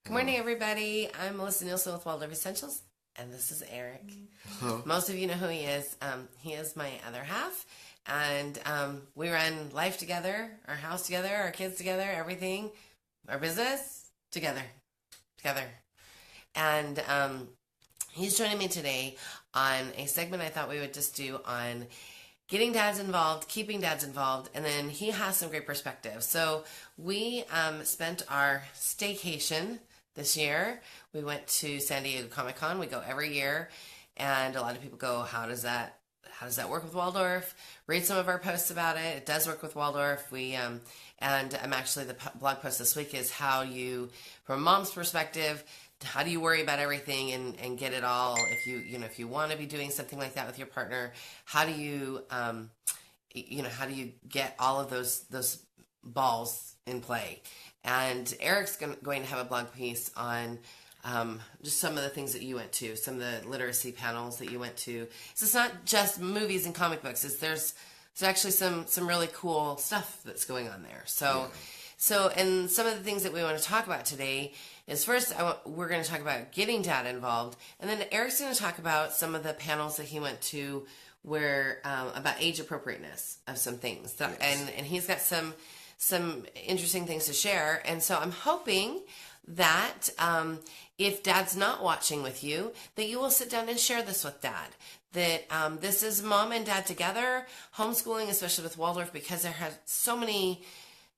Good morning, everybody. I'm Melissa Nielsen with Waldorf Essentials, and this is Eric. Hello. Most of you know who he is. He is my other half, and we run life together, our house together, our kids together, everything, our business together. And he's joining me today on a segment I thought we would just do on getting dads involved, keeping dads involved, and then he has some great perspective. So we spent our staycation this year. We went to San Diego Comic-Con. We go every year, and a lot of people go, how does that work with Waldorf? Read some of our posts about it. It does work with Waldorf. And I'm actually, the blog post this week is how you, from a mom's perspective, how do you worry about everything and get it all? If you want to be doing something like that with your partner, how do you get all of those balls in play? And Eric's going to have a blog piece on just some of the things that you went to, some of the literacy panels that you went to. So it's not just movies and comic books. There's actually some really cool stuff that's going on there. And some of the things that we want to talk about today is first, we're going to talk about getting dad involved, and then Eric's going to talk about some of the panels that he went to where about age appropriateness of some things. So, Yes. and he's got some interesting things to share, and so I'm hoping that if dad's not watching with you, that you will sit down and share this with dad. That this is mom and dad together, homeschooling, especially with Waldorf, because there has so many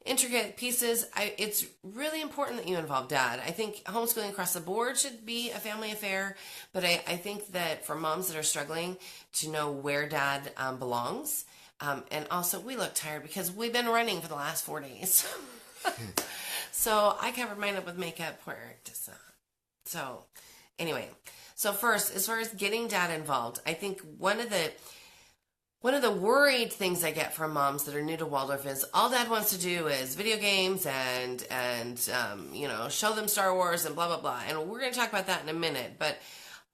intricate pieces. It's really important that you involve dad. I think homeschooling across the board should be a family affair, but I think that for moms that are struggling to know where dad belongs, and also we look tired because we've been running for the last 4 days. So I covered mine up with makeup. Poor Eric does not. So anyway, so first, as far as getting dad involved, I think one of the worried things I get from moms that are new to Waldorf is all dad wants to do is video games and show them Star Wars and blah blah blah. And we're going to talk about that in a minute. But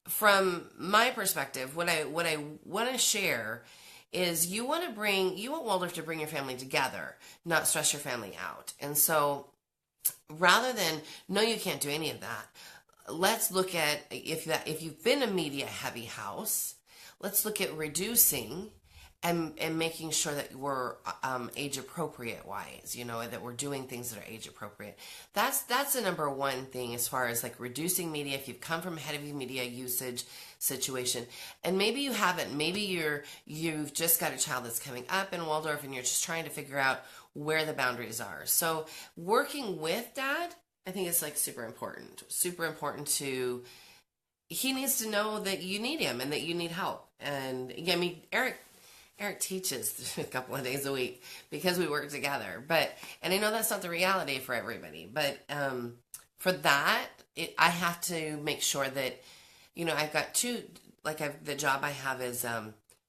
from my perspective, what I want to share is you want Waldorf to bring your family together, not stress your family out. And so rather than no, you can't do any of that, let's look at if you've been a media heavy house, let's look at reducing and making sure that we're age appropriate wise, that we're doing things that are age appropriate. That's the number one thing as far as like reducing media. If you've come from a heavy media usage situation, and maybe you haven't, maybe you've just got a child that's coming up in Waldorf and you're just trying to figure out where the boundaries are. So working with dad, I think it's like super important he needs to know that you need him and that you need help. And I mean, Eric teaches a couple of days a week because we work together. And I know that's not the reality for everybody. But for that, I have to make sure that, I've got the job I have is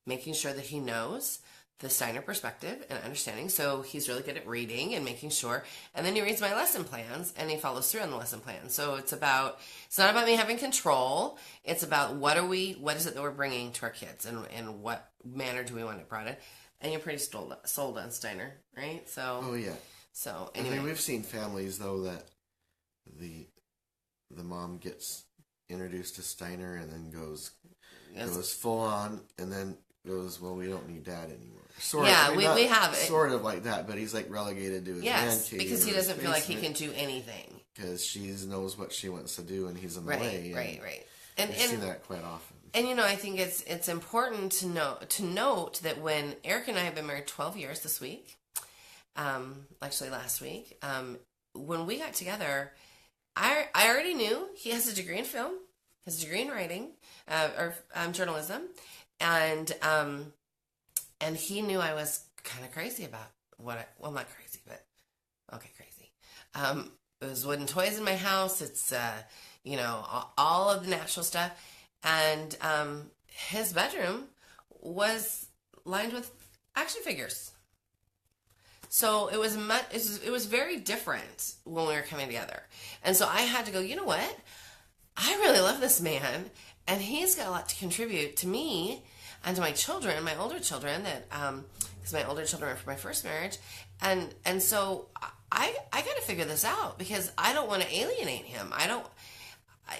making sure that he knows the Steiner perspective and understanding. So he's really good at reading and making sure. And then he reads my lesson plans and he follows through on the lesson plan. So it's not about me having control. It's about what is it that we're bringing to our kids and what manner do we want it brought in. And you're pretty sold on Steiner, right? So. Oh yeah. So anyway. I mean, we've seen families though that the mom gets introduced to Steiner and then goes full on and then goes, well, we don't need dad anymore. We have it. Sort of like that, but he's like relegated to his man cave. Because he doesn't feel like he can do anything. Because she knows what she wants to do and he's in the way. Right. And I've seen that quite often. And I think it's important to note that when Eric and I have been married 12 years this week, actually last week, when we got together, I already knew he has a degree in film, has a degree in writing, or journalism, and he knew I was kind of crazy about not crazy, but okay, crazy. It was wooden toys in my house. It's all of the natural stuff, and his bedroom was lined with action figures. So it was very different when we were coming together. And so I had to go, you know what? I really love this man, and he's got a lot to contribute to me and to my children, my older children, because my older children were from my first marriage. And so I got to figure this out because I don't want to alienate him. I don't,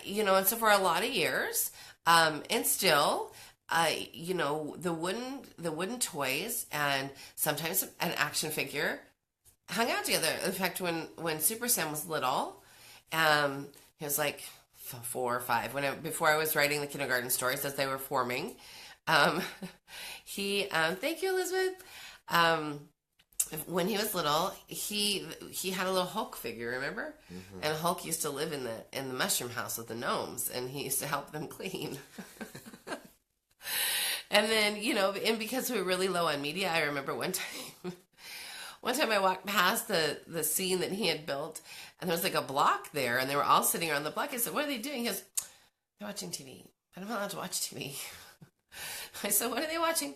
and so for a lot of years, and still, the wooden toys and sometimes an action figure hung out together. In fact, when Super Sam was little, he was like 4 or 5 before I was writing the kindergarten stories as they were forming. Um, thank you, Elizabeth. Um, when he was little, he had a little Hulk figure, remember? Mm-hmm. And Hulk used to live in the mushroom house with the gnomes, and he used to help them clean. And then, and because we were really low on media, I remember one time I walked past the scene that he had built, and there was like a block there, and they were all sitting around the block. I said, "What are they doing?" He goes, "They're watching TV." "I'm not allowed to watch TV. I said, "What are they watching?"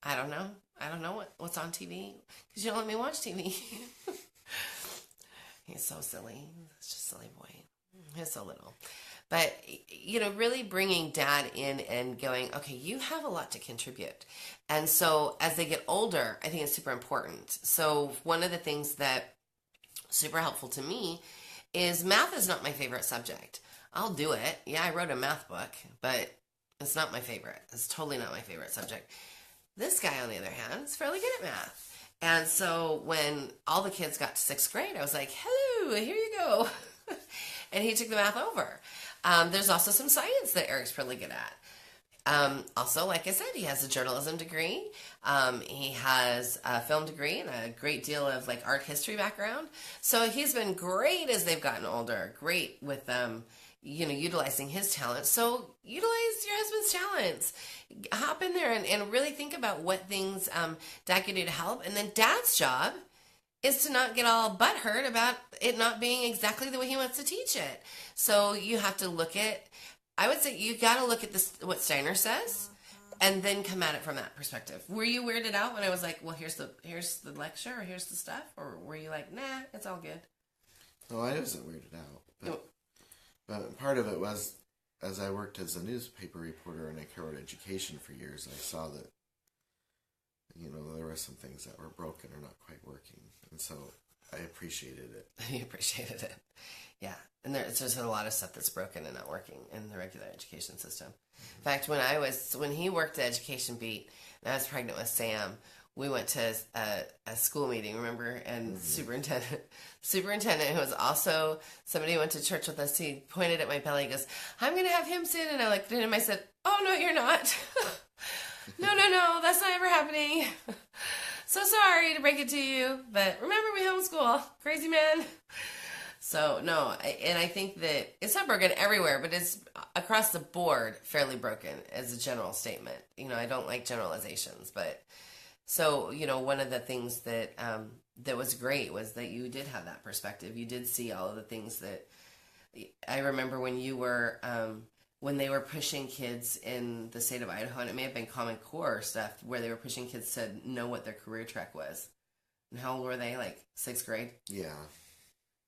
"I don't know. I don't know what's on TV because you don't let me watch TV." He's so silly. He's just a silly boy. He's so little. But, really bringing Dad in and going, okay, you have a lot to contribute. And so as they get older, I think it's super important. So one of the things that super helpful to me is math is not my favorite subject. I'll do it. Yeah, I wrote a math book, but it's not my favorite. It's totally not my favorite subject. This guy, on the other hand, is fairly good at math. And so when all the kids got to 6th grade, I was like, hello, here you go. And he took the math over. There's also some science that Eric's pretty good at. Also, like I said, he has a journalism degree. He has a film degree and a great deal of like art history background. So he's been great as they've gotten older. Great with utilizing his talents. So utilize your husband's talents. Hop in there and really think about what things Dad can do to help. And then Dad's job is to not get all butthurt about it not being exactly the way he wants to teach it. So you have to I would say you got to look at this, what Steiner says, and then come at it from that perspective. Were you weirded out when I was like, well, here's the lecture, or here's the stuff? Or were you like, nah, it's all good? No, I wasn't weirded out. But part of it was, as I worked as a newspaper reporter and I covered education for years, I saw that, there were some things that were broken or not quite working. And so I appreciated it. You appreciated it. Yeah. And there's a lot of stuff that's broken and not working in the regular education system. In fact, when he worked the education beat, and I was pregnant with Sam, we went to a school meeting, remember? And superintendent, who was also somebody who went to church with us, he pointed at my belly, he goes, "I'm going to have him sit." And I looked at him, I said, "Oh, no, you're not." No, that's not ever happening. So sorry to break it to you, but remember we homeschool. Crazy man. So, no, I think that it's not broken everywhere, but it's across the board fairly broken as a general statement. I don't like generalizations, but so, one of the things that that was great was that you did have that perspective. You did see all of the things that I remember when you were when they were pushing kids in the state of Idaho, and it may have been Common Core stuff, where they were pushing kids to know what their career track was. And how old were they? Like 6th grade? Yeah.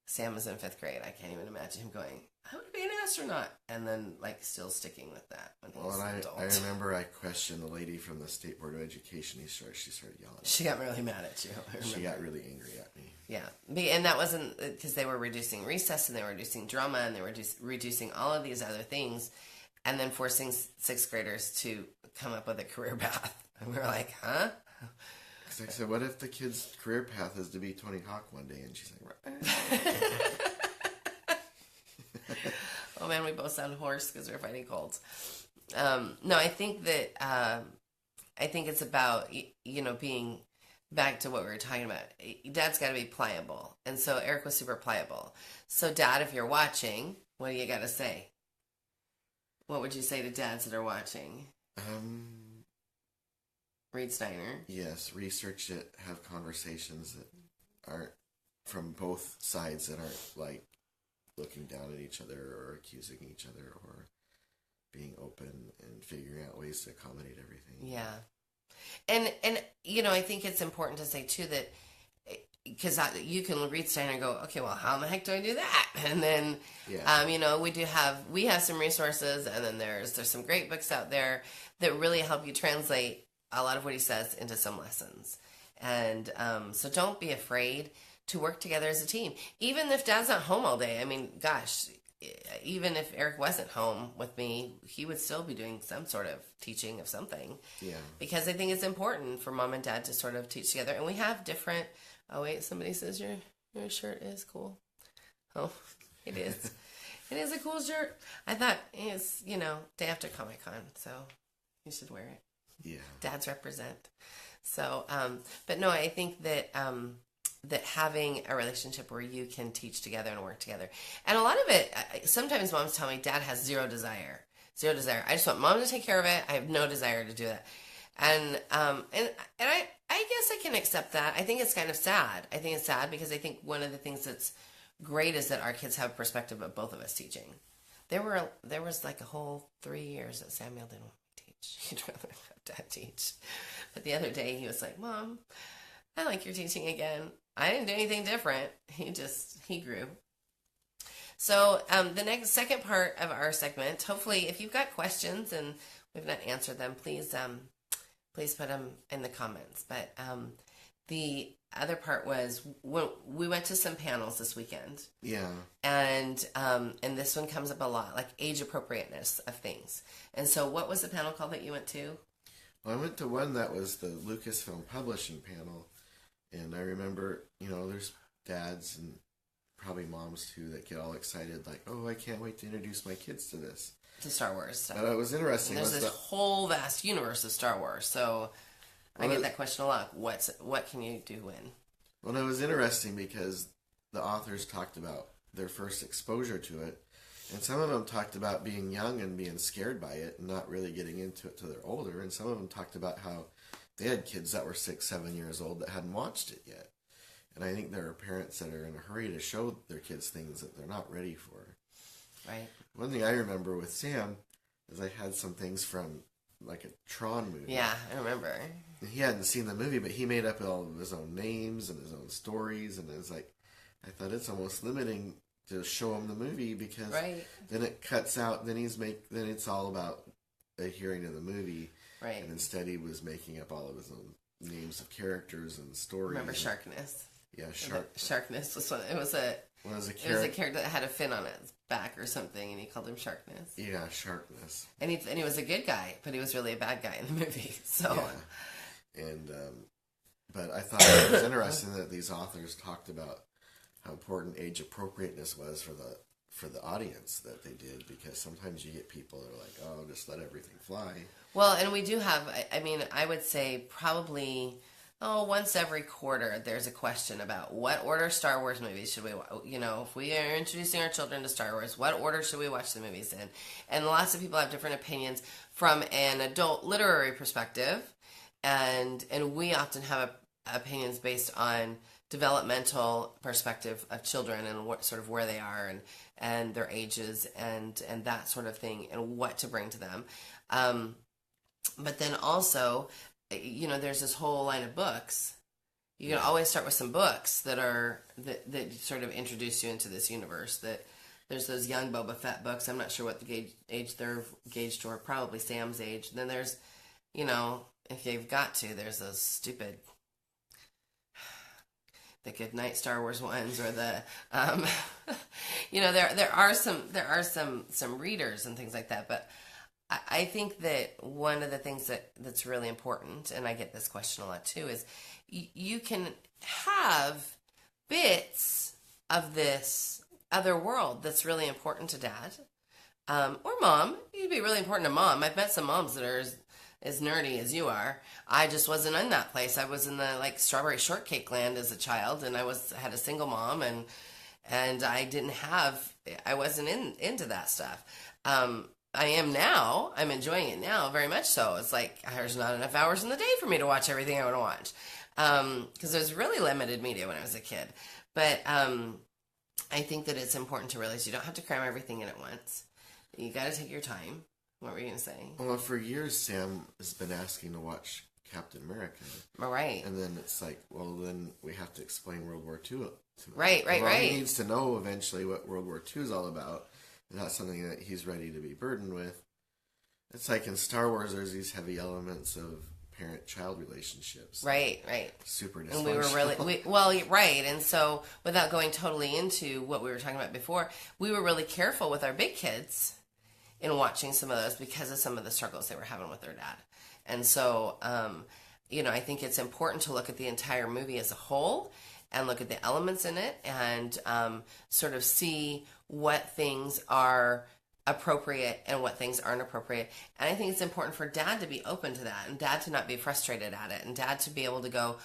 Sam was in 5th grade. I can't even imagine him going, "I want to be an astronaut," and then like still sticking with that when he was an adult. I remember I questioned the lady from the State Board of Education. She started yelling. She got really mad at you. She got really angry at me. Yeah, and that wasn't because they were reducing recess and they were reducing drama and they were reducing all of these other things, and then forcing 6th graders to come up with a career path. And we were like, huh? Because I said, what if the kid's career path is to be Tony Hawk one day? And she's like, oh man, we both sound hoarse because we're fighting colds. No, I think that I think it's about being back to what we were talking about. Dad's got to be pliable, and so Eric was super pliable. So, Dad, if you're watching, what do you got to say? What would you say to dads that are watching? Read Steiner. Yes, research it, have conversations that aren't from both sides, that aren't like looking down at each other or accusing each other, or being open and figuring out ways to accommodate everything. Yeah. And I think it's important to say too that because you can read Steiner and go, okay, well, how in the heck do I do that? And then, we have some resources, and then there's some great books out there that really help you translate a lot of what he says into some lessons. And so don't be afraid to work together as a team. Even if Dad's not home all day, I mean, gosh, even if Eric wasn't home with me, he would still be doing some sort of teaching of something. Yeah. Because I think it's important for Mom and Dad to sort of teach together. And we have different. Oh wait, somebody says your shirt is cool. Oh, it is. It is a cool shirt. I thought it's day after Comic-Con, so you should wear it. Yeah. Dads represent. So, but no, I think that that having a relationship where you can teach together and work together, and a lot of it, sometimes moms tell me Dad has zero desire. I just want Mom to take care of it. I have no desire to do that, and I guess I can accept that. I think it's kind of sad. I think it's sad because I think one of the things that's great is that our kids have perspective of both of us teaching. There was like a whole 3 years that Samuel didn't want me to teach. He'd rather have Dad teach. But the other day he was like, Mom, I like your teaching again. I didn't do anything different. He grew. So the second part of our segment, hopefully if you've got questions and we've not answered them, please put them in the comments. But the other part was we went to some panels this weekend. Yeah. And this one comes up a lot, like age appropriateness of things. And so what was the panel called that you went to? Well, I went to one that was the Lucasfilm Publishing panel. And I remember, there's dads and probably moms too that get all excited, like, oh, I can't wait to introduce my kids to this. To Star Wars. So. But it was interesting. There's this whole vast universe of Star Wars. So I get that question a lot. What can you do when? Well, it was interesting because the authors talked about their first exposure to it. And some of them talked about being young and being scared by it and not really getting into it till they're older. And some of them talked about how they had kids that were 6, 7 years old that hadn't watched it yet. And I think there are parents that are in a hurry to show their kids things that they're not ready for. Right. One thing I remember with Sam is I had some things from like a Tron movie. Yeah, I remember. He hadn't seen the movie, but he made up all of his own names and his own stories. And it was like, I thought it's almost limiting to show him the movie because then it cuts out. Then then it's all about adhering to the movie. Right. And instead he was making up all of his own names of characters and stories. Remember Sharkness? Yeah, Sharkness was one. It was a character that had a fin on its back or something, and he called him Sharkness. Yeah, Sharkness. And he was a good guy, but he was really a bad guy in the movie. So. Yeah. And but I thought it was interesting that these authors talked about how important age appropriateness was for the audience that they did, because sometimes you get people that are like, oh, just let everything fly. Well, and we do have, I would say probably, once every quarter, there's a question about what order Star Wars movies should we watch. If we are introducing our children to Star Wars, what order should we watch the movies in? And lots of people have different opinions from an adult literary perspective, and we often have opinions based on developmental perspective of children and what sort of where they are and their ages and that sort of thing and what to bring to them. But then also, there's this whole line of books. You can always start with some books that sort of introduce you into this universe. That there's those young Boba Fett books. I'm not sure what the age they're gauged toward. Probably Sam's age. Then there's, if you've got to, there's those stupid, the Good Night Star Wars ones, or the, there are some readers and things like that. But I think that one of the things that's really important, and I get this question a lot too, is you can have bits of this other world that's really important to Dad or Mom. It'd be really important to Mom. I've met some moms that are as nerdy as you are. I just wasn't in that place. I was in the strawberry shortcake land as a child, and I had a single mom, and I wasn't into that stuff. I am now. I'm enjoying it now, very much so. It's like there's not enough hours in the day for me to watch everything I want to watch, because there's really limited media when I was a kid. But I think that it's important to realize you don't have to cram everything in at once. You got to take your time. What were you going to say? Well, for years, Sam has been asking to watch Captain America. All right. And then it's like, well, then we have to explain World War II to him. Right. He needs to know eventually what World War II is all about. It's not something that he's ready to be burdened with. It's like in Star Wars, there's these heavy elements of parent-child relationships. Right. Super dysfunctional. And we were really, right. And so without going totally into what we were talking about before, we were really careful with our big kids in watching some of those because of some of the struggles they were having with their dad. And so, I think it's important to look at the entire movie as a whole and look at the elements in it and sort of see what things are appropriate and what things aren't appropriate. And I think it's important for dad to be open to that and dad to not be frustrated at it and dad to be able to go,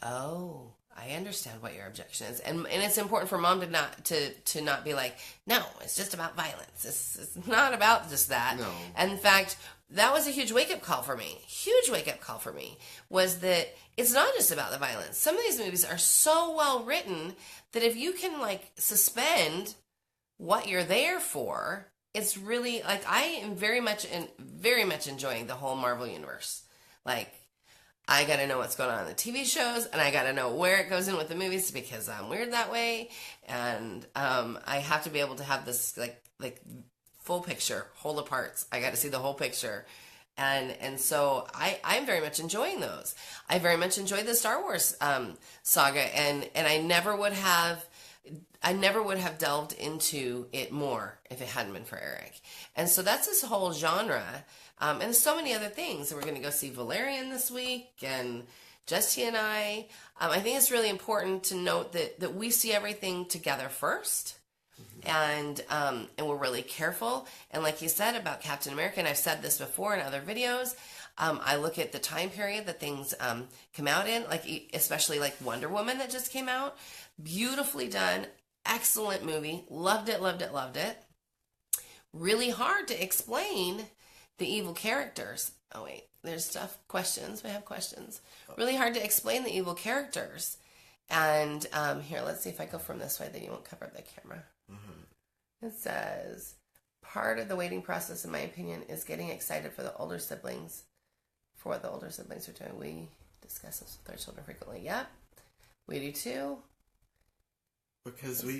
oh, I understand what your objection is. And it's important for mom to not be like, no, it's just about violence. It's not about just that. No. And in fact, that was a huge wake-up call for me. Was that it's not just about the violence. Some of these movies are so well written that if you can suspend what you're there for, it's really I am very much enjoying the whole Marvel universe. I got to know what's going on in the TV shows, and I got to know where it goes in with the movies because I'm weird that way, and I have to be able to have this full picture, whole of parts. I got to see the whole picture, and so I'm very much enjoying those. I very much enjoyed the Star Wars saga, and I never would have delved into it more if it hadn't been for Eric. And so that's this whole genre. And so many other things. We're going to go see Valerian this week and Justy and I. I think it's really important to note that we see everything together first. And we're really careful. And like you said about Captain America, and I've said this before in other videos, I look at the time period that things come out in, especially Wonder Woman that just came out. Beautifully done. Excellent movie. Loved it. Really hard to explain the evil characters. Oh, wait. There's questions. We have questions. Really hard to explain the evil characters. And here, let's see if I go from this way, then you won't cover up the camera. Mm-hmm. It says, part of the waiting process, in my opinion, is getting excited for what the older siblings are doing. We discuss this with our children frequently. Yep. We do too. Because let's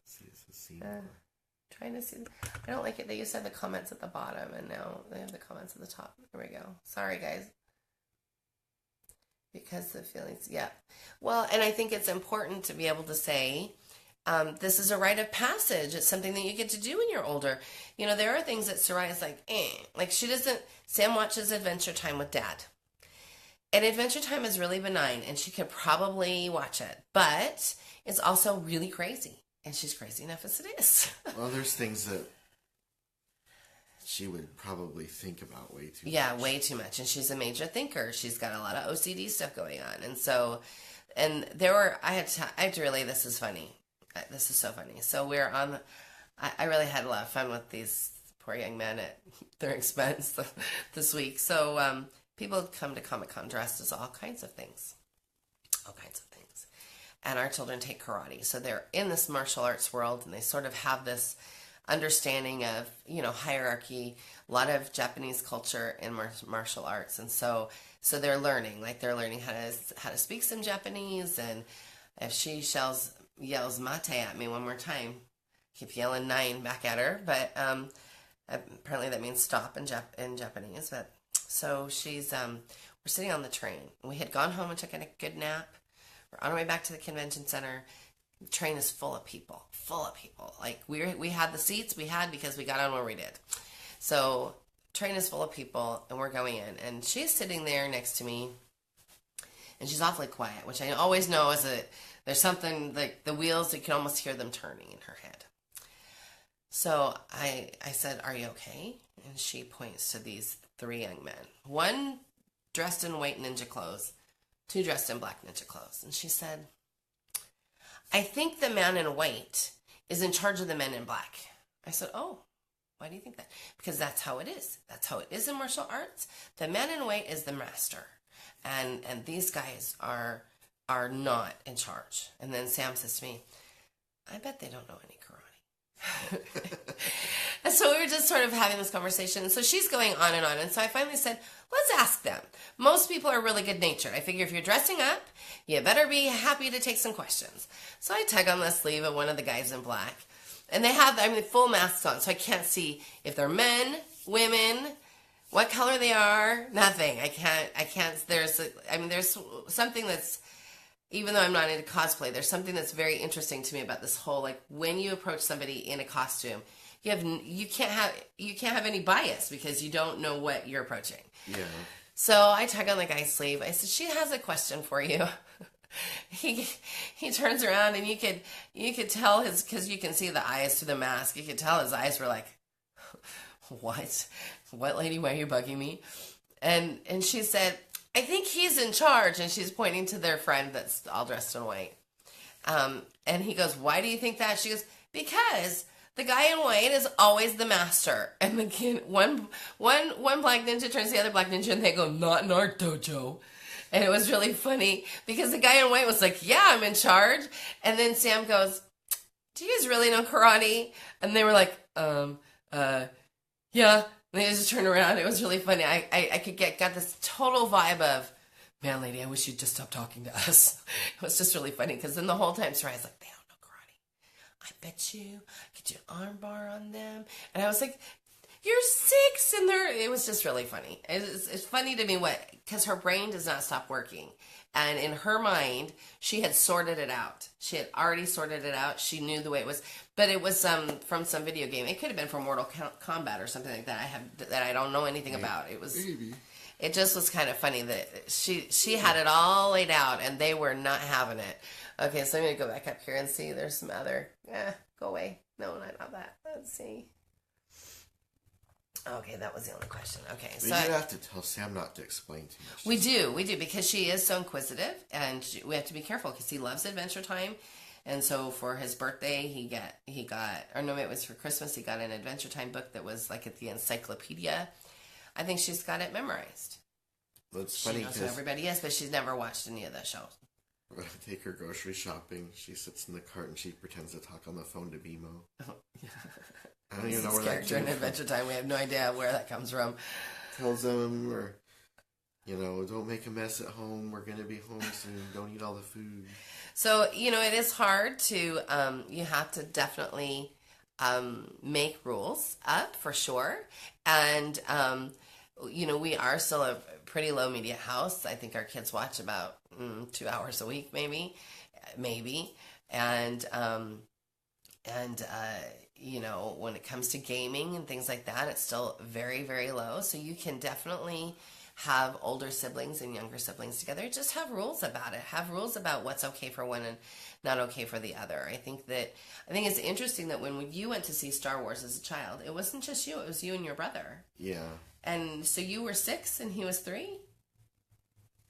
see, is the scene trying to see. I don't like it that you said the comments at the bottom, and now they have the comments at the top. There we go. Sorry, guys. Because the feelings, yeah. Well, and I think it's important to be able to say, this is a rite of passage. It's something that you get to do when you're older. There are things that Sarai's Sam watches Adventure Time with Dad. And Adventure Time is really benign, and she could probably watch it. But it's also really crazy. And she's crazy enough as it is. Well, there's things that she would probably think about way too much. Yeah, way too much. And she's a major thinker. She's got a lot of OCD stuff going on. And so, I had to relay, this is funny. This is so funny. So I really had a lot of fun with these poor young men at their expense this week. So, people come to Comic-Con dressed as all kinds of things. And our children take karate. So they're in this martial arts world, and they sort of have this understanding of, hierarchy, a lot of Japanese culture in martial arts. And so they're learning, they're learning how to speak some Japanese. And if she yells mate at me one more time, keep yelling 9 back at her. But apparently that means stop in Japanese. But so she's, we're sitting on the train. We had gone home and taken a good nap. We're on our way back to the convention center. The train is full of people. We had the seats we had because we got on where we did. So train is full of people, and we're going in. And she's sitting there next to me, and she's awfully quiet, which I always know is that there's something the wheels, you can almost hear them turning in her head. So I said, "Are you okay?" And she points to these 3 young men. One dressed in white ninja clothes, 2 dressed in black ninja clothes. And she said, "I think the man in white is in charge of the men in black." I said, "Oh, why do you think that?" "Because that's how it is. That's how it is in martial arts. The man in white is the master. And these guys are not in charge." And then Sam says to me, "I bet they don't know any karate." And so we were just sort of having this conversation. And so she's going on. And so I finally said, let's ask them. Most people are really good natured. I figure if you're dressing up, you better be happy to take some questions. So I tug on the sleeve of one of the guys in black. And they have, full masks on, so I can't see if they're men, women, what color they are, nothing. I can't, there's something that's, even though I'm not into cosplay, there's something that's very interesting to me about this whole, like, when you approach somebody in a costume, you can't have any bias because you don't know what you're approaching. Yeah. So I tug on the guy's sleeve. I said, she has a question for you. He turns around and you could tell his, because you can see the eyes through the mask. You could tell his eyes were like, what lady, why are you bugging me? And she said, I think he's in charge. And she's pointing to their friend that's all dressed in white. And he goes, why do you think that? She goes, because the guy in white is always the master. And the kid, one black ninja turns to the other black ninja and they go, not in our dojo. And it was really funny because the guy in white was like, yeah, I'm in charge. And then Sam goes, do you guys really know karate? And they were like, yeah. And they just turned around. It was really funny. I got this total vibe of, man, lady, I wish you'd just stop talking to us. It was just really funny because then the whole time Soraya's like, they don't know karate. I bet you get you an arm bar on them. And I was like, you're 6, and it was just really funny. It's funny to me because her brain does not stop working. And in her mind, she had sorted it out. She had already sorted it out. She knew the way it was. But it was from some video game. It could have been from Mortal Kombat or something like that. That I don't know anything about. It was. Maybe. It just was kind of funny that she had it all laid out, and they were not having it. Okay, so I'm going to go back up here and see. There's some other. Go away. No, not that. Let's see. Okay, that was the only question. Okay, so you have to tell Sam not to explain too much. We do, because she is so inquisitive, and we have to be careful because he loves Adventure Time, and so for his birthday, he got, or no, it was for Christmas, he got an Adventure Time book that was like at the encyclopedia. I think she's got it memorized. That's funny because she knows who everybody is, but she's never watched any of the shows. We're gonna take her grocery shopping. She sits in the cart and she pretends to talk on the phone to BMO. I don't even know where that came from. Adventure Time. We have no idea where that comes from. Tells them, don't make a mess at home. We're going to be home soon. Don't eat all the food. So, it is hard to, you have to definitely make rules up for sure. And, we are still a pretty low media house. I think our kids watch about 2 hours a week, maybe. And when it comes to gaming and things like that, it's still very, very low. So you can definitely have older siblings and younger siblings together. Just have rules about it. Have rules about what's okay for one and not okay for the other. I think it's interesting that when you went to see Star Wars as a child, it wasn't just you. It was you and your brother. Yeah. And so you were 6 and he was 3?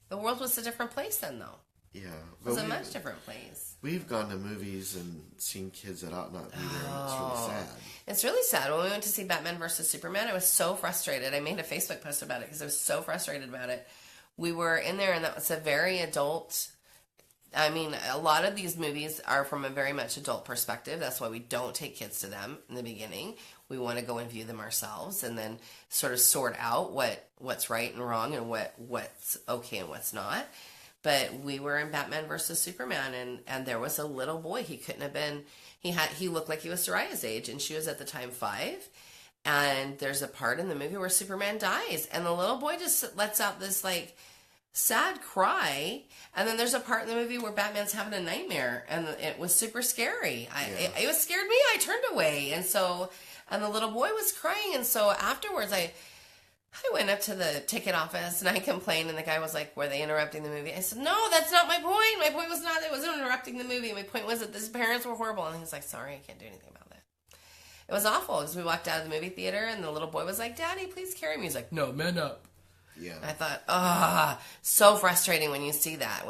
The world was a different place then, though. Yeah. It was a much different place. We've gone to movies and seen kids that ought not be there, and it's really sad. It's really sad. When we went to see Batman vs. Superman, I was so frustrated. I made a Facebook post about it because I was so frustrated about it. We were in there, and that was a very adult... a lot of these movies are from a very much adult perspective. That's why we don't take kids to them in the beginning. We want to go and view them ourselves and then sort of sort out what's right and wrong and what's okay and what's not. But we were in Batman versus Superman, and there was a little boy. He couldn't have been. He looked like he was Soraya's age, and she was at the time 5. And there's a part in the movie where Superman dies, and the little boy just lets out this sad cry. And then there's a part in the movie where Batman's having a nightmare, and it was super scary. It was scared me. I turned away, and the little boy was crying, and so afterwards I went up to the ticket office and I complained, and the guy was like, were they interrupting the movie? I said, no, that's not my point. My point was not that it was interrupting the movie. My point was that his parents were horrible. And he was like, sorry, I can't do anything about that. It was awful because we walked out of the movie theater and the little boy was like, Daddy, please carry me. He's like, no, man up. Yeah. I thought, so frustrating when you see that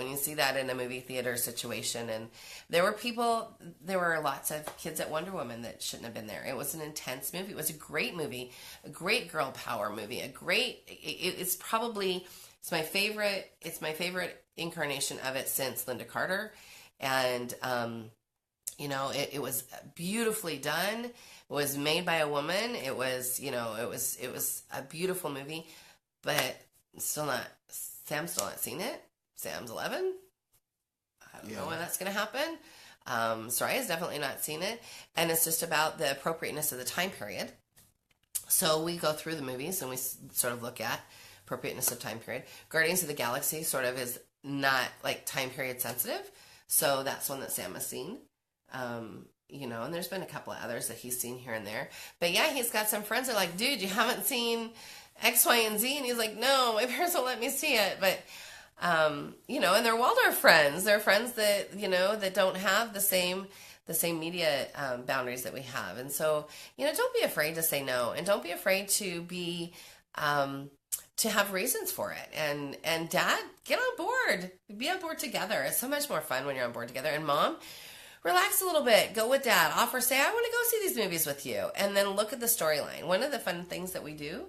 in a movie theater situation. And there were lots of kids at Wonder Woman that shouldn't have been there. It was an intense movie. It was a great movie, a great girl power movie, it's my favorite incarnation of it since Linda Carter. And, it was beautifully done. It was made by a woman. It was a beautiful movie. But Sam's still not seen it. Sam's 11. I don't know when that's going to happen. Soraya's definitely not seen it. And it's just about the appropriateness of the time period. So we go through the movies and we sort of look at appropriateness of time period. Guardians of the Galaxy sort of is not like time period sensitive, so that's one that Sam has seen. And there's been a couple of others that he's seen here and there. But yeah, he's got some friends that are like, dude, you haven't seen X, Y, and Z? And he's like, no, my parents won't let me see it. But, and they're Waldorf friends. They're friends that, that don't have the same media boundaries that we have. And so, don't be afraid to say no. And don't be afraid to be, to have reasons for it. And Dad, get on board. Be on board together. It's so much more fun when you're on board together. And Mom, relax a little bit. Go with Dad. Offer, say, I want to go see these movies with you. And then look at the storyline. One of the fun things that we do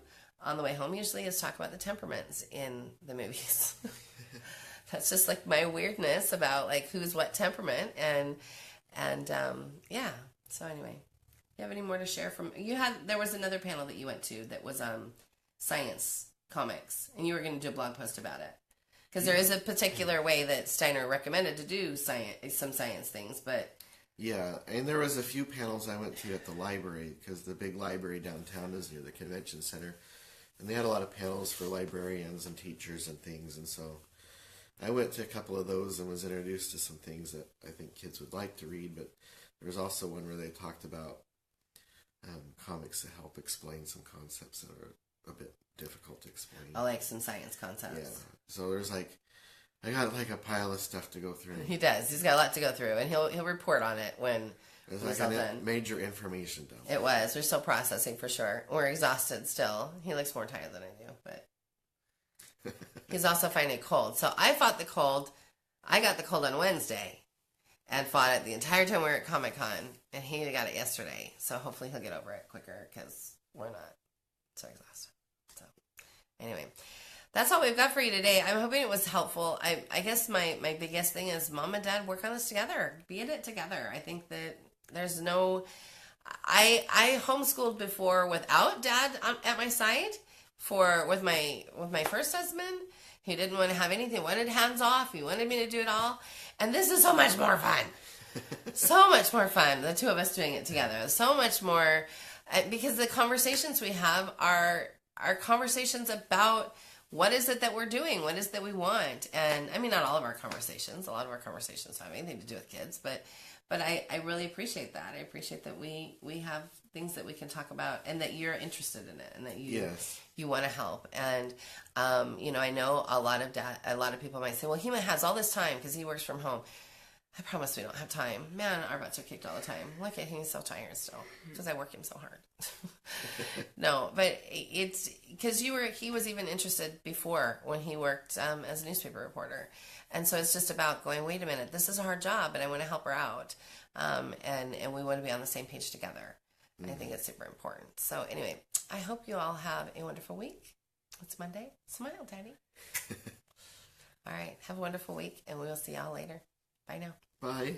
on the way home usually is talk about the temperaments in the movies. That's just like my weirdness about like who's what temperament. And yeah. So anyway, you have any more to share from there was another panel that you went to that was science comics, and you were going to do a blog post about it. Because there is a particular way that Steiner recommended to do some science things, but... Yeah, and there was a few panels I went to at the library, because the big library downtown is near the convention center. And they had a lot of panels for librarians and teachers and things, and so I went to a couple of those and was introduced to some things that I think kids would like to read, but there was also one where they talked about comics to help explain some concepts that are a bit difficult to explain. I like some science concepts. Yeah. So there's I got a pile of stuff to go through. He does. He's got a lot to go through, and he'll report on it when it's like a major information dump. It was. We're still processing for sure. We're exhausted still. He looks more tired than I do, but he's also fighting a cold. So I fought the cold. I got the cold on Wednesday and fought it the entire time we were at Comic-Con, and he got it yesterday. So hopefully he'll get over it quicker because we're not so exhausted. So anyway, that's all we've got for you today. I'm hoping it was helpful. I guess my biggest thing is Mom and Dad work on this together. Be in it together. I think that there's no... I homeschooled before without Dad at my side with my first husband. He didn't want to have anything. Wanted hands off. He wanted me to do it all. And this is so much more fun. So much more fun. The two of us doing it together. So much more... Because the conversations we have are conversations about what is it that we're doing? What is it that we want? And I mean, not all of our conversations. A lot of our conversations have anything to do with kids, but I really appreciate that. I appreciate that we have things that we can talk about and that you're interested in it and that you want to help. And, I know a lot of people might say, well, he has all this time because he works from home. I promise we don't have time. Man, our butts are kicked all the time. Look at him, he's so tired still because I work him so hard. No, but it's because he was even interested before when he worked as a newspaper reporter. And so it's just about going, wait a minute, this is a hard job, but I want to help her out. And we want to be on the same page together. Mm-hmm. I think it's super important. So anyway, I hope you all have a wonderful week. It's Monday. Smile, Daddy. All right. Have a wonderful week, and we will see y'all later. Bye now. Bye.